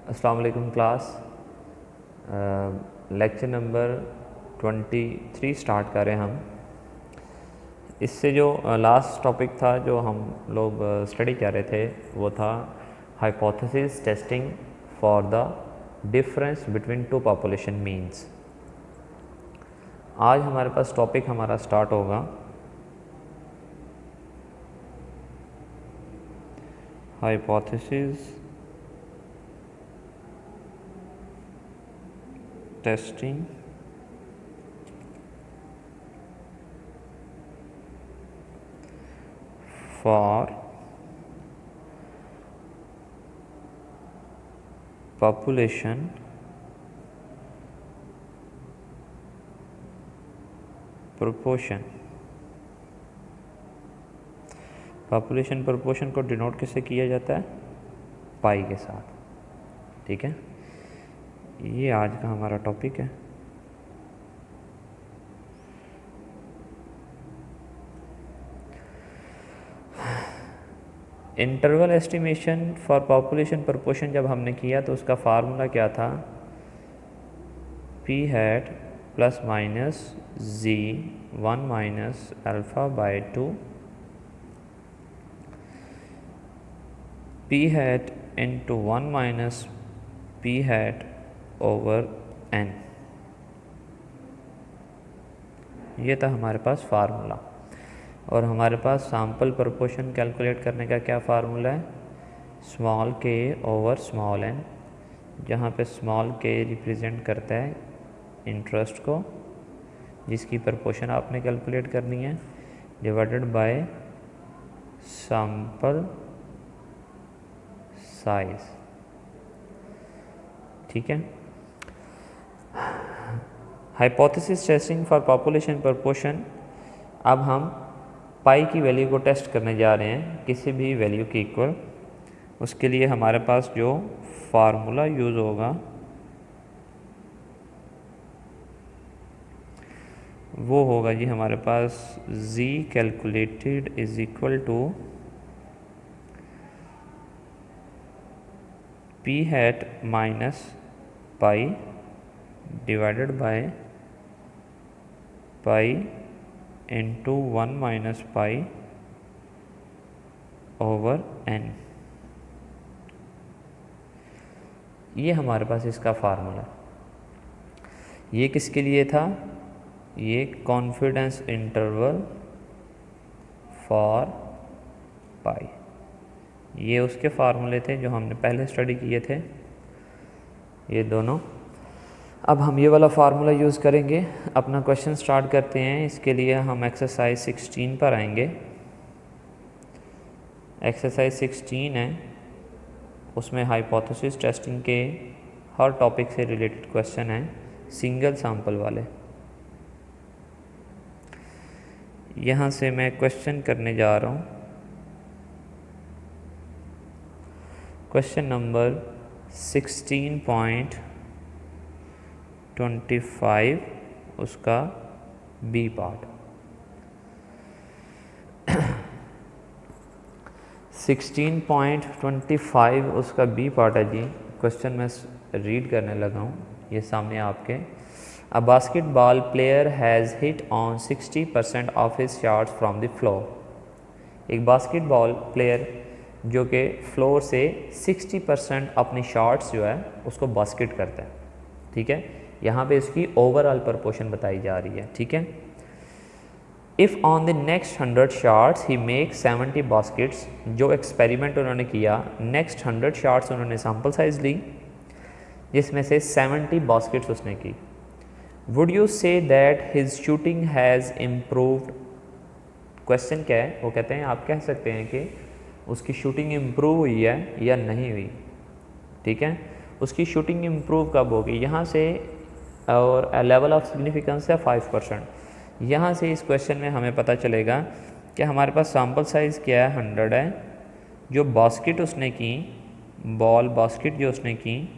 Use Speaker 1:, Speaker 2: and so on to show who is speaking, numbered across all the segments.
Speaker 1: अस्सलाम वालेकुम class. Lecture number 23 start करें हम। इससे जो लास्ट टॉपिक था जो हम लोग स्टडी कर रहे थे वो था hypothesis testing for the difference between two population means. आज हमारे पास टॉपिक हमारा स्टार्ट होगा hypothesis testing for population proportion। Population proportion को डिनोट किससे किया जाता है? पाई के साथ। ठीक है, ये आज का हमारा टॉपिक है। Interval estimation for population proportion जब हमने किया तो उसका फार्मूला क्या था? P hat plus minus z 1 minus alpha by 2 p hat into 1 minus p hat over n. ये था हमारे पास फार्मूला। और हमारे पास सैम्पल प्रोपोर्शन कैलकुलेट करने का क्या फार्मूला है? स्मॉल के ओवर स्मॉल एन, जहाँ पे स्मॉल के रिप्रेजेंट करता है इंटरेस्ट को, जिसकी प्रोपोर्शन आपने कैलकुलेट करनी है, डिवाइडेड बाय सैम्पल साइज। ठीक है। Hypothesis testing for population proportion. अब हम पाई की वैल्यू को टेस्ट करने जा रहे हैं किसी भी वैल्यू के इक्वल। उसके लिए हमारे पास जो फार्मूला यूज़ होगा वो होगा जी हमारे पास z calculated is equal to p hat minus pi divided by pi into 1 minus pi over n. ये हमारे पास इसका फार्मूला। ये किसके लिए था? ये कॉन्फिडेंस इंटरवल फॉर पाई। ये उसके फार्मूले थे जो हमने पहले स्टडी किए थे, ये दोनों। अब हम ये वाला फार्मूला यूज़ करेंगे। अपना क्वेश्चन स्टार्ट करते हैं। इसके लिए हम एक्सरसाइज 16 पर आएंगे। एक्सरसाइज 16 है, उसमें हाइपोथेसिस टेस्टिंग के हर टॉपिक से रिलेटेड क्वेश्चन हैं, सिंगल सैंपल वाले। यहाँ से मैं क्वेश्चन करने जा रहा हूँ। क्वेश्चन नंबर 16.25 उसका बी पार्ट। 16.25 उसका बी पार्ट है जी। क्वेश्चन मैं रीड करने लगा हूँ, ये सामने आपके। A basketball player has hit on 60% of his shots from the floor. एक बास्केटबॉल प्लेयर जो कि फ्लोर से 60% अपनी शॉट्स जो है उसको बास्केट करता है। ठीक है, यहाँ पे इसकी ओवरऑल प्रोपोर्शन बताई जा रही है। ठीक है। If on the next 100 shots he make 70 baskets. जो एक्सपेरिमेंट उन्होंने किया, नेक्स्ट 100 शॉट्स उन्होंने सैम्पल साइज ली जिसमें से 70 बास्केट्स उसने की। Would you say that his shooting has improved. Question क्या है? वो कहते हैं आप कह सकते हैं कि उसकी शूटिंग इम्प्रूव हुई है या नहीं हुई। ठीक है, उसकी शूटिंग इम्प्रूव कब होगी? यहाँ से, और लेवल ऑफ सिग्निफिकेंस है 5%। यहाँ से इस क्वेश्चन में हमें पता चलेगा कि हमारे पास सैम्पल साइज़ क्या है? 100 है। जो बास्केट उसने की, बॉल बास्केट जो उसने की,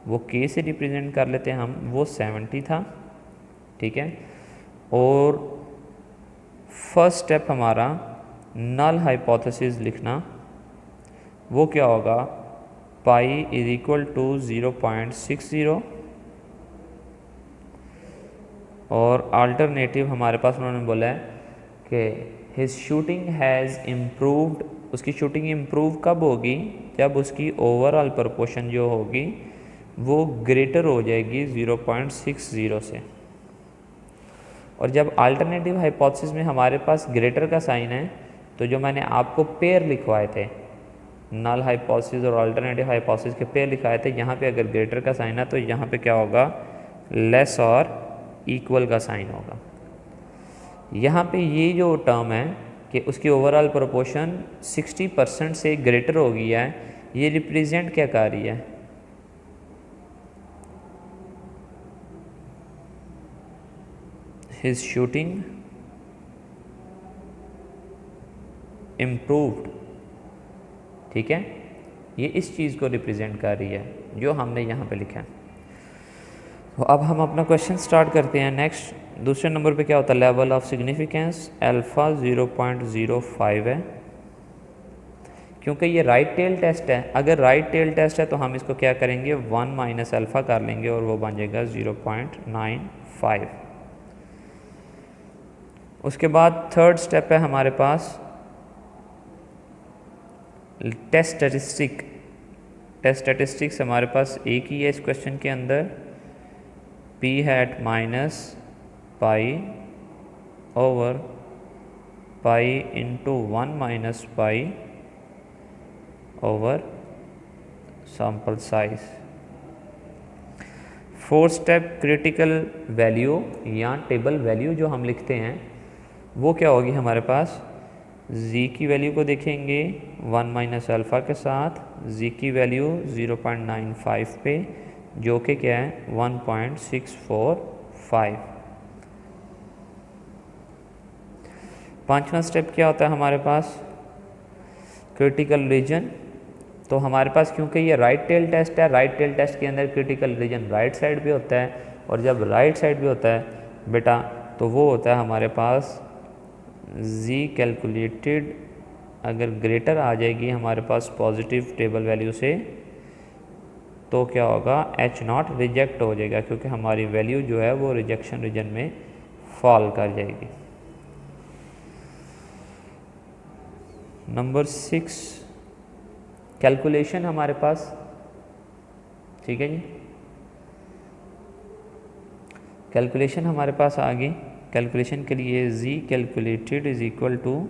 Speaker 1: वो के से रिप्रेजेंट कर लेते हैं हम, वो 70 था। ठीक है। और फर्स्ट स्टेप हमारा नल हाइपोथेसिस लिखना। वो क्या होगा? पाई इज इक्वल टू 0.60 और अल्टरनेटिव हमारे पास उन्होंने बोला है कि हिज शूटिंग हैज़ इम्प्रूव्ड, उसकी शूटिंग इम्प्रूव कब होगी, जब उसकी ओवरऑल प्रोपोर्शन जो होगी वो ग्रेटर हो जाएगी 0.60 से। और जब अल्टरनेटिव हाइपोथेसिस में हमारे पास ग्रेटर का साइन है, तो जो मैंने आपको पेयर लिखवाए थे, नल हाइपोथेसिस और अल्टरनेटिव हाइपोथेसिस के पेयर लिखाए थे, यहाँ पे अगर ग्रेटर का साइन है तो यहाँ पे क्या होगा, लेस और इक्वल का साइन होगा। यहाँ पे ये जो टर्म है कि उसकी ओवरऑल प्रोपोर्शन 60% से ग्रेटर हो गया है, ये रिप्रेजेंट क्या कर रही है, हिज शूटिंग इम्प्रूव्ड। ठीक है, ये इस चीज़ को रिप्रेजेंट कर रही है जो हमने यहाँ पे लिखा है। तो अब हम अपना क्वेश्चन स्टार्ट करते हैं। नेक्स्ट दूसरे नंबर पे क्या होता है, लेवल ऑफ सिग्निफिकेंस अल्फ़ा 0.05 है। क्योंकि ये राइट टेल टेस्ट है, अगर राइट टेल टेस्ट है तो हम इसको क्या करेंगे, 1 माइनस अल्फ़ा कर लेंगे और वो बन जाएगा 0.95। उसके बाद थर्ड स्टेप है हमारे पास टेस्ट स्टैटिस्टिक। टेस्ट स्टैटिस्टिक्स हमारे पास एक ही है इस क्वेश्चन के अंदर, P hat minus pi over pi into 1 minus pi over sample size. Fourth step critical value या टेबल वैल्यू जो हम लिखते हैं वो क्या होगी हमारे पास, z की वैल्यू को देखेंगे 1 माइनस अल्फ़ा के साथ, z की वैल्यू 0.95 पे, जो कि क्या है 1.645। पांचवा स्टेप क्या होता है हमारे पास, क्रिटिकल रीजन। तो हमारे पास क्योंकि ये राइट टेल टेस्ट है, राइट टेल टेस्ट के अंदर क्रिटिकल रीजन राइट साइड पे होता है, और जब राइट साइड पे होता है बेटा तो वो होता है हमारे पास z कैलकुलेटेड, अगर ग्रेटर आ जाएगी हमारे पास पॉजिटिव टेबल वैल्यू से तो क्या होगा, h0 रिजेक्ट हो जाएगा, क्योंकि हमारी वैल्यू जो है वो रिजेक्शन रीजन में फॉल कर जाएगी। नंबर 6 कैलकुलेशन हमारे पास, ठीक है जी, कैलकुलेशन हमारे पास आ गई। कैलकुलेशन के लिए z calculated is equal to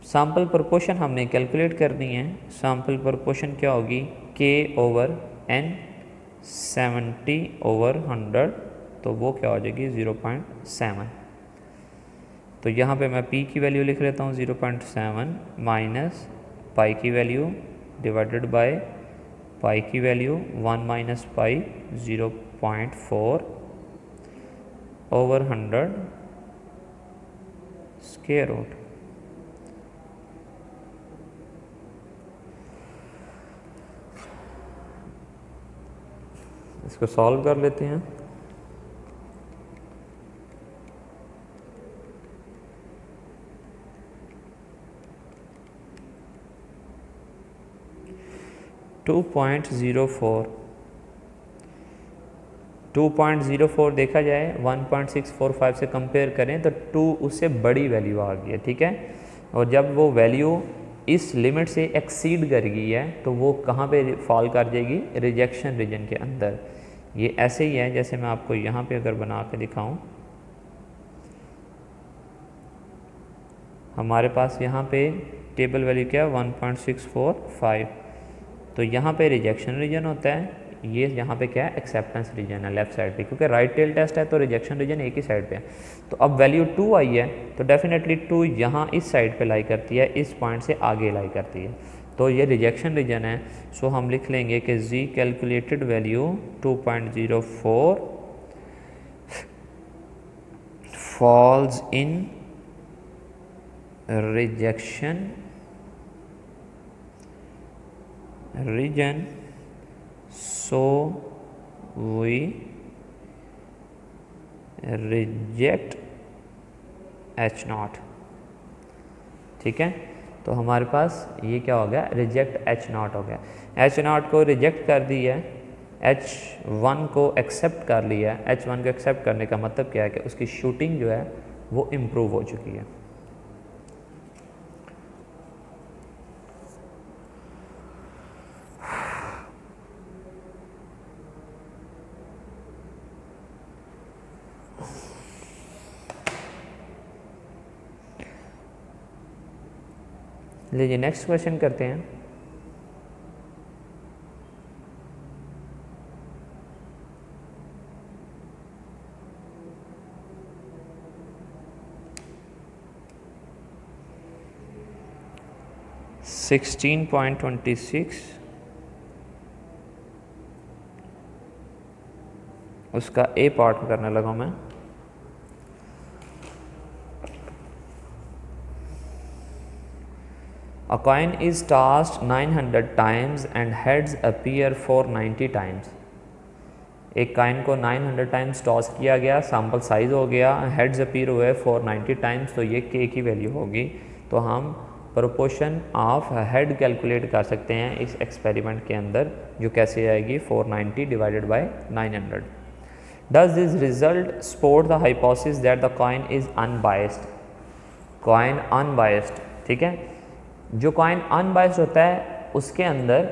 Speaker 1: sample proportion हमने कैलकुलेट करनी है। सैम्पल प्रोपोर्शन क्या होगी, k ओवर n 70 ओवर 100, तो वो क्या हो जाएगी 0.7। तो यहाँ पे मैं p की वैल्यू लिख लेता हूँ 0.7 माइनस पाई की वैल्यू डिवाइडेड बाय पाई की value 1 minus pi 0.4 over 100 square root. इसको सॉल्व कर लेते हैं। टू 2.04 देखा जाए 1.645 से कंपेयर करें तो 2 उससे बड़ी वैल्यू आ गई है, ठीक है। और जब वो वैल्यू इस लिमिट से एक्सीड कर गई है तो वो कहाँ पे फॉल कर जाएगी, रिजेक्शन रीजन के अंदर। ये ऐसे ही है जैसे मैं आपको यहाँ पे अगर बना के दिखाऊं, हमारे पास यहाँ पे टेबल वैल्यू क्या है 1.645, तो यहाँ पे रिजेक्शन रीजन होता है, ये यहाँ पे क्या है एक्सेप्टेंस रीजन है लेफ्ट साइड पे, क्योंकि राइट टेल टेस्ट है तो रिजेक्शन रीजन एक ही साइड पे है। तो अब वैल्यू 2 आई है तो डेफिनेटली 2 यहाँ इस साइड पे लाई करती है, इस पॉइंट से आगे लाई करती है, तो ये रिजेक्शन रीजन है। सो हम लिख लेंगे कि z calculated value 2.04 falls in rejection region, so we reject H0, ठीक है। तो हमारे पास ये क्या हो गया, रिजेक्ट H नॉट हो गया। H नॉट को रिजेक्ट कर दिया है, H1 को एक्सेप्ट कर लिया है। H1 को एक्सेप्ट करने का मतलब क्या है कि उसकी शूटिंग जो है वो इम्प्रूव हो चुकी है। लीजिए नेक्स्ट क्वेश्चन करते हैं। (16.26) उसका ए पार्ट करने लगा मैं। A coin is tossed 900 times and heads appear 490 times। एक कॉइन को 900 टाइम्स टॉस किया गया, सैम्पल साइज हो गया, हेड्स अपीयर हुए 490 टाइम्स, तो ये के की वैल्यू होगी। तो हम प्रोपोर्शन ऑफ हेड कैलकुलेट कर सकते हैं इस एक्सपेरिमेंट के अंदर, जो कैसे आएगी 490 divided by 900। Does this result support the hypothesis that the coin is unbiased. Coin unbiased, ठीक है। जो कॉइन अनबायस्ड होता है उसके अंदर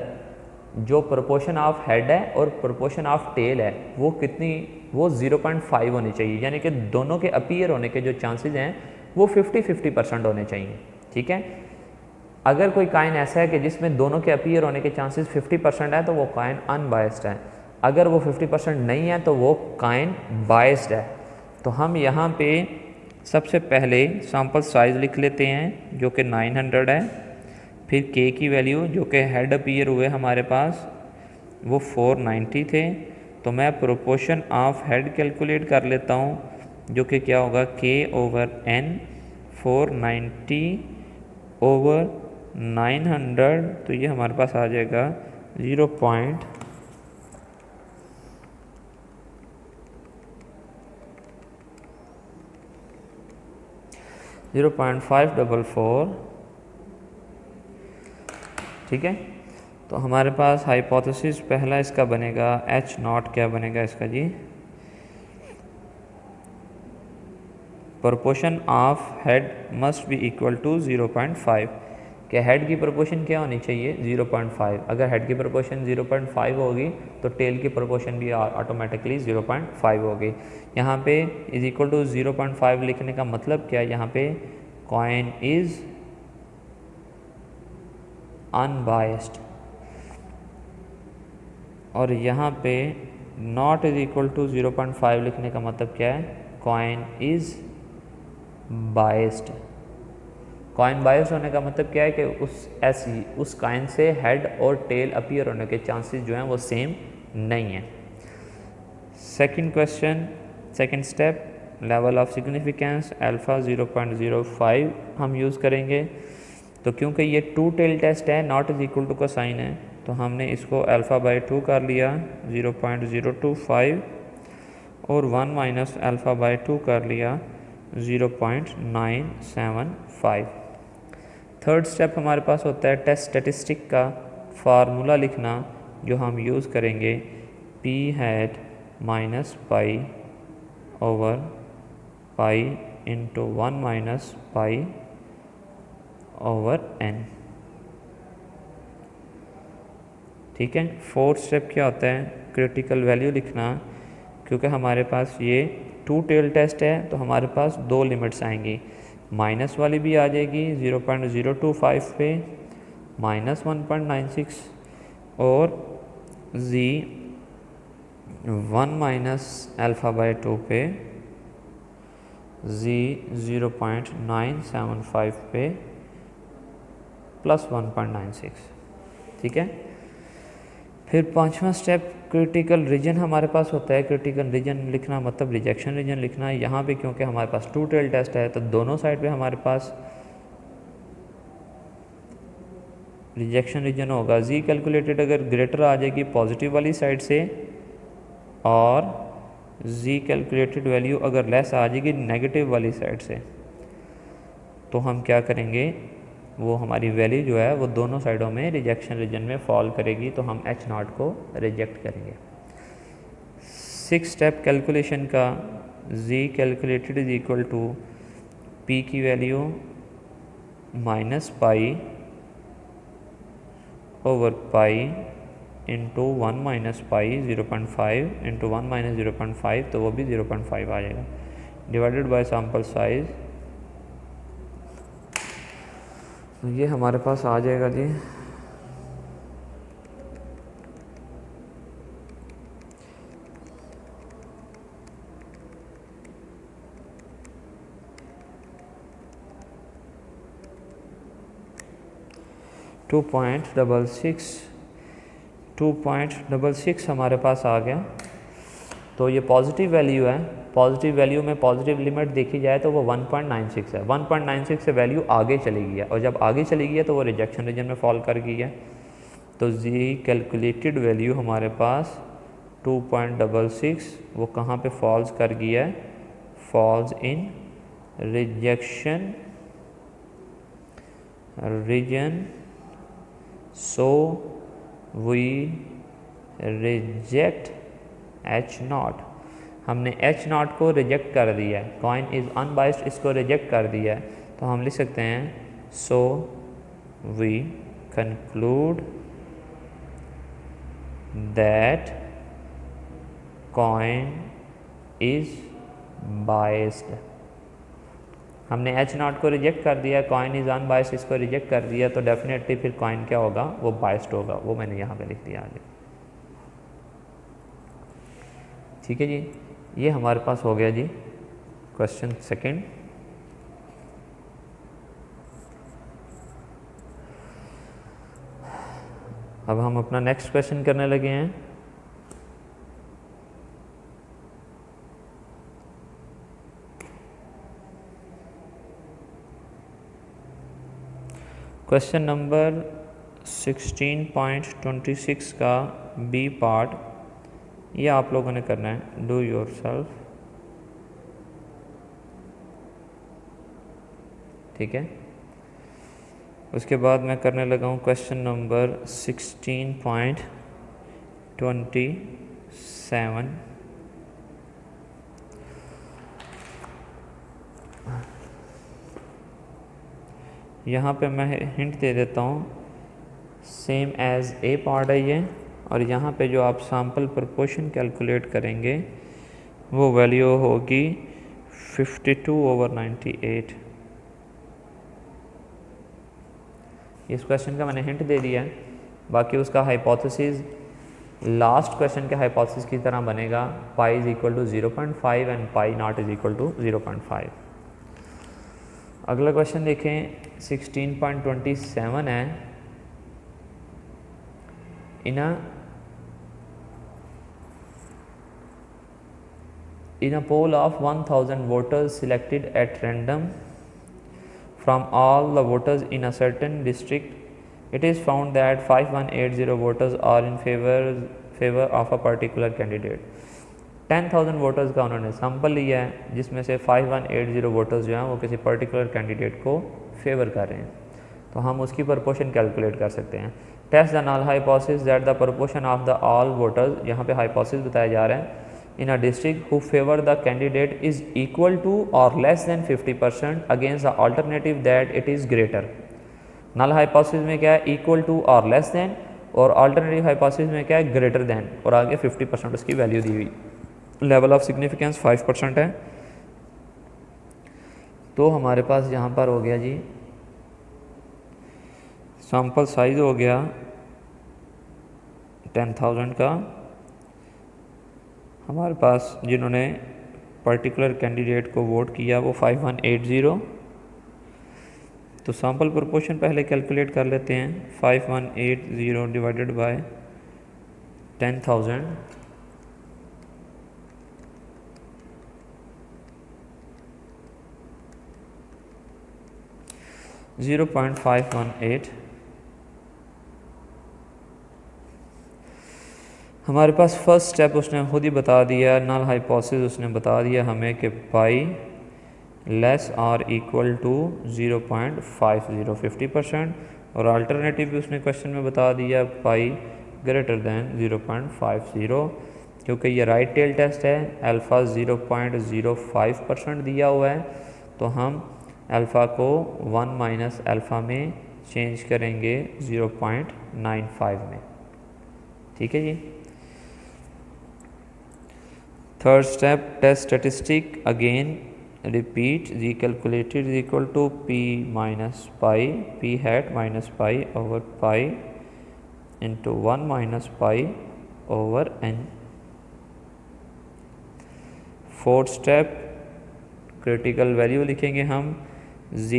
Speaker 1: जो प्रोपोर्शन ऑफ हेड है और प्रोपोर्शन ऑफ टेल है वो कितनी, वो 0.5 होनी चाहिए, यानी कि दोनों के अपीयर होने के जो चांसेस हैं वो 50-50% होने चाहिए, ठीक है। अगर कोई कॉइन ऐसा है कि जिसमें दोनों के अपीयर होने के चांसेस 50% है तो वो कॉइन अनबायस्ड है। अगर वो 50% नहीं है तो वो कॉइन बायस्ड है। तो हम यहाँ पे सबसे पहले सैम्पल साइज लिख लेते हैं जो कि 900 है, फिर के की वैल्यू जो कि हेड अपीयर हुए हमारे पास वो 490 थे, तो मैं प्रोपोर्शन ऑफ हेड कैलकुलेट कर लेता हूँ जो कि क्या होगा k/n 490 ओवर 900, तो ये हमारे पास आ जाएगा 0.544, ठीक है। तो हमारे पास हाइपोथेसिस पहला इसका बनेगा H नॉट, क्या बनेगा इसका जी, proportion of head must be equal to 0.5। कि हेड की प्रोपोर्शन क्या होनी चाहिए 0.5। अगर हेड की प्रोपोर्शन 0.5 होगी तो टेल की प्रोपोर्शन भी ऑटोमेटिकली 0.5 होगी। यहाँ पे इज इक्वल टू 0.5 लिखने का मतलब क्या है, यहाँ पे कॉइन इज अनबायस्ड, और यहाँ पे नॉट इज इक्वल टू 0.5 लिखने का मतलब क्या है, coin is biased. Coin biased होने का मतलब क्या है कि उस कॉइन से हेड और टेल अपीयर होने के चांसेस जो हैं वो सेम नहीं है। Second question, second step, level of significance alpha 0.05 हम यूज़ करेंगे। तो क्योंकि ये 2 टेल टेस्ट है, नॉट इज इक्वल टू का साइन है, तो हमने इसको अल्फ़ा/2 कर लिया 0.025 और 1 माइनस अल्फ़ा/2 कर लिया 0.975। थर्ड स्टेप हमारे पास होता है टेस्ट स्टेटिस्टिक का फार्मूला लिखना, जो हम यूज़ करेंगे p hat minus pi over pi into 1 minus pi over n, ठीक है। फोर्थ स्टेप क्या होता है, क्रिटिकल वैल्यू लिखना। क्योंकि हमारे पास ये 2 टेल टेस्ट है तो हमारे पास 2 लिमिट्स आएंगी, माइनस वाली भी आ जाएगी 0.025 पे -1.96 और z 1 माइनस अल्फ़ा/2 पे z 0.975 पे +1.96, ठीक है। फिर पांचवा स्टेप क्रिटिकल रीजन हमारे पास होता है। क्रिटिकल रीजन लिखना मतलब रिजेक्शन रीजन लिखना है। यहाँ पे क्योंकि हमारे पास 2 टेल टेस्ट है तो दोनों साइड पे हमारे पास रिजेक्शन रीजन होगा। जी कैलकुलेटेड अगर ग्रेटर आ जाएगी पॉजिटिव वाली साइड से और जी कैलकुलेटेड वैल्यू अगर लेस आ जाएगी नेगेटिव वाली साइड से, तो हम क्या करेंगे वो हमारी वैल्यू जो है वो दोनों साइडों में रिजेक्शन रीजन में फॉल करेगी, तो हम H नॉट को रिजेक्ट करेंगे। 6 स्टेप कैलकुलेशन का Z calculated is equal to P की value minus pi over pi into 1 minus pi 0.5 into 1 minus 0.5, तो वो भी 0.5 आ जाएगा, डिवाइडेड बाय सैम्पल साइज। तो ये हमारे पास आ जाएगा जी 2.66 हमारे पास आ गया। तो ये पॉजिटिव वैल्यू है, पॉजिटिव वैल्यू में पॉजिटिव लिमिट देखी जाए तो वो 1.96 है। 1.96 से वैल्यू आगे चली गई है, और जब आगे चली गई है तो वो रिजेक्शन रीजन में फॉल कर गई है। तो जी कैलकुलेटेड वैल्यू हमारे पास 2.66 वो कहाँ पे फॉल्स कर गई है, falls in rejection region, so we reject H nought. हमने H नॉट को रिजेक्ट कर दिया है, कॉइन इज अनबाइस्ड इसको रिजेक्ट कर दिया है, तो हम लिख सकते हैं so we conclude that coin is biased। हमने H नॉट को रिजेक्ट कर दिया, कॉइन इज अनबाइस्ड इसको रिजेक्ट कर दिया, तो डेफिनेटली फिर कॉइन क्या होगा, वो बाइस्ड होगा। वो मैंने यहाँ पे लिख दिया आगे। ठीक है जी, ये हमारे पास हो गया जी क्वेश्चन सेकंड। अब हम अपना नेक्स्ट क्वेश्चन करने लगे हैं। क्वेश्चन नंबर 16.26 का बी पार्ट, ये आप लोगों ने करना है, डू योर सेल्फ। ठीक है, उसके बाद मैं करने लगा हूँ क्वेश्चन नंबर 16.27। यहाँ पे मैं हिंट दे देता हूँ, सेम एज ए पार्ट है ये, और यहाँ पे जो आप सैम्पल प्रोपोर्शन कैलकुलेट करेंगे वो वैल्यू होगी 52/98। इस क्वेश्चन का मैंने हिंट दे दिया है, बाकी उसका हाइपोथेसिस लास्ट क्वेश्चन के हाइपोथेसिस की तरह बनेगा, pi is equal to 0.5 and pi not is equal to 0.5। अगला क्वेश्चन देखें, 16.27 है। In a poll of 1000 voters selected at random from all the voters in a certain district, it is found that 5180 voters are in favor of a particular candidate। 10,000 voters का उन्होंने sample लिया है, जिसमें से 5180 voters जो हैं वो किसी पर्टिकुलर कैंडिडेट को फेवर कर रहे हैं, तो हम उसकी प्रोपोर्शन कैलकुलेट कर सकते हैं। Test the null hypothesis that the proportion of the all voters, यहाँ पे हाइपोथेसिस बताया जा रहा है, in a district who favour the candidate is equal to और less than 50% against the alternative that it is greater. Null hypothesis में क्या है, इक्वल टू और लेस देन, और अल्टरनेटिव हाइपोथेसिस में क्या है, ग्रेटर देन, और आगे 50% उसकी वैल्यू दी हुई। लेवल ऑफ सिग्निफिकेंस 5% है। तो हमारे पास यहाँ पर हो गया जी, सैम्पल साइज हो गया 10,000 का। हमारे पास जिन्होंने पर्टिकुलर कैंडिडेट को वोट किया वो 5180, तो सैम्पल प्रोपोर्शन पहले कैलकुलेट कर लेते हैं। 5180 डिवाइडेड बाय 10,000, 0.518। हमारे पास फर्स्ट स्टेप उसने खुद ही बता दिया, नल हाइपोथेसिस उसने बता दिया हमें कि पाई लेस और इक्वल टू 0.50 50%, और अल्टरनेटिव भी उसने क्वेश्चन में बता दिया पाई ग्रेटर दैन 0.50, क्योंकि ये राइट टेल टेस्ट है। अल्फ़ा 0.05% दिया हुआ है, तो हम अल्फ़ा को 1 माइनस अल्फ़ा में चेंज करेंगे 0.95 में। ठीक है जी। Third step, test statistic again repeat, z calculated is equal to p minus pi, p hat minus pi over pi into 1 minus pi over n। Fourth step, critical value लिखेंगे हम, z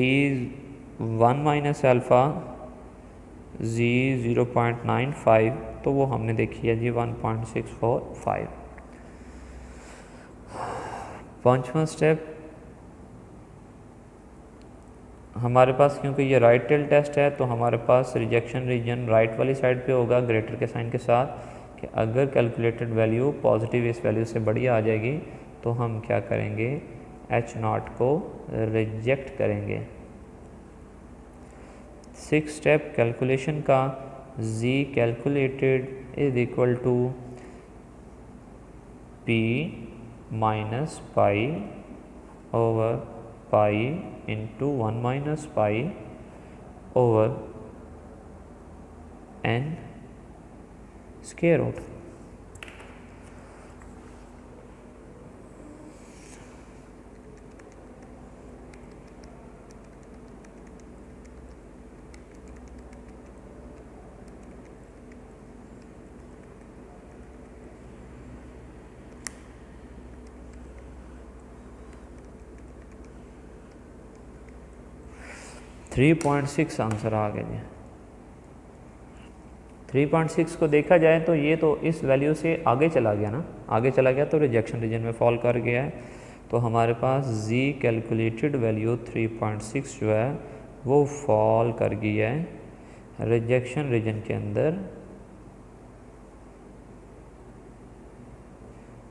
Speaker 1: 1 minus alpha, z 0.95, तो वो हमने देखी है जी 1.645। पांचवा step, हमारे पास क्योंकि ये राइट टेल टेस्ट है, तो हमारे पास रिजेक्शन रीजन राइट वाली साइड पे होगा ग्रेटर के साइन के साथ, कि अगर कैलकुलेटेड वैल्यू पॉजिटिव इस वैल्यू से बड़ी आ जाएगी तो हम क्या करेंगे, H0 को रिजेक्ट करेंगे। सिक्स स्टेप कैलकुलेशन का, z calculated is equal to p minus pi over pi into 1 minus pi over n square root. Three 3.6 answer आ गया जी। 3.6 को देखा जाए तो ये तो इस वैल्यू से आगे चला गया ना, आगे चला गया तो रिजेक्शन रीजन में फॉल कर गया है। तो हमारे पास z कैलकुलेटेड वैल्यू 3.6 जो है वो फॉल कर गई है रिजेक्शन रीजन के अंदर।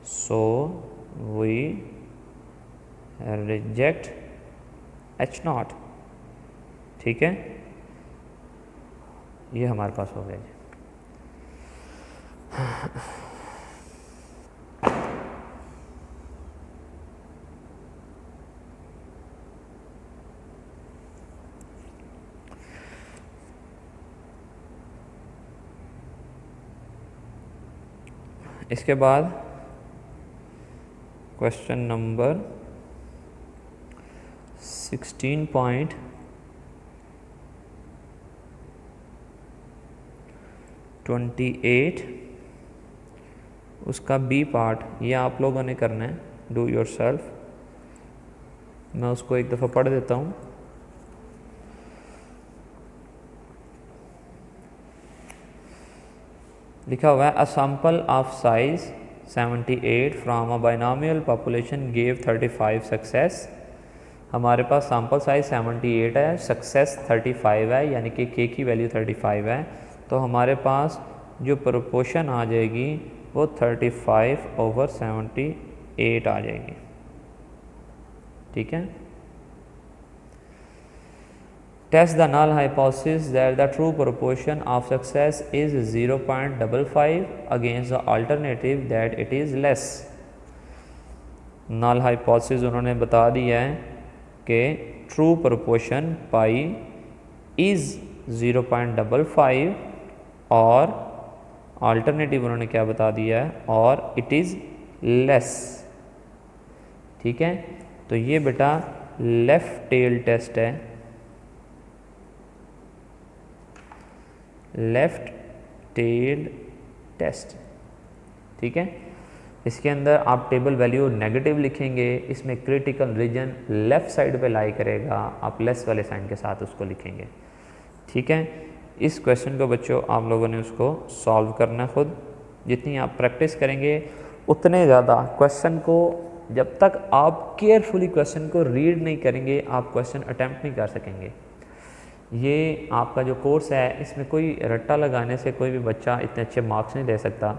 Speaker 1: So we reject H0। ठीक है, ये हमारे पास हो गया जी। इसके बाद क्वेश्चन नंबर 16.28, उसका बी पार्ट, ये आप लोगों ने करना है, डू योर सेल्फ। मैं उसको एक दफ़ा पढ़ देता हूँ। लिखा हुआ है, a sample of size 78 from a binomial population gave 35 success. हमारे पास सैंपल साइज 78 है, सक्सेस 35 है, यानी कि के की वैल्यू 35 है। तो हमारे पास जो प्रोपोर्शन आ जाएगी वो 35/78 आ जाएगी। ठीक है। Test the null hypothesis that the true proportion of success is 0.55 against the alternative that it is less। null hypothesis उन्होंने बता दिया है कि true proportion पाई is 0.55 और alternative उन्होंने क्या बता दिया है, और it is less। ठीक है, तो ये बेटा लेफ्ट टेल टेस्ट है, लेफ्ट टेल टेस्ट। ठीक है, इसके अंदर आप टेबल वैल्यू नेगेटिव लिखेंगे, इसमें क्रिटिकल रीजन लेफ्ट साइड पे लाई करेगा, आप लेस वाले साइन के साथ उसको लिखेंगे। ठीक है, इस क्वेश्चन को बच्चों आप लोगों ने उसको सॉल्व करना खुद। जितनी आप प्रैक्टिस करेंगे उतने ज़्यादा क्वेश्चन को, जब तक आप केयरफुली क्वेश्चन को रीड नहीं करेंगे आप क्वेश्चन अटैम्प्ट नहीं कर सकेंगे। ये आपका जो कोर्स है इसमें कोई रट्टा लगाने से कोई भी बच्चा इतने अच्छे मार्क्स नहीं दे सकता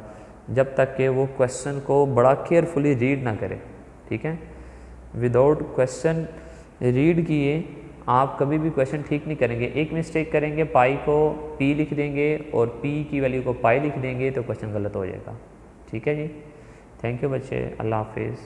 Speaker 1: जब तक कि वो क्वेश्चन को बड़ा केयरफुली रीड ना करे। ठीक है, विदाउट क्वेश्चन रीड किए, आप कभी भी क्वेश्चन ठीक नहीं करेंगे। एक मिस्टेक करेंगे, पाई को पी लिख देंगे और पी की वैल्यू को पाई लिख देंगे तो क्वेश्चन गलत हो जाएगा। ठीक है जी, थैंक यू बच्चे, अल्लाह हाफिज़।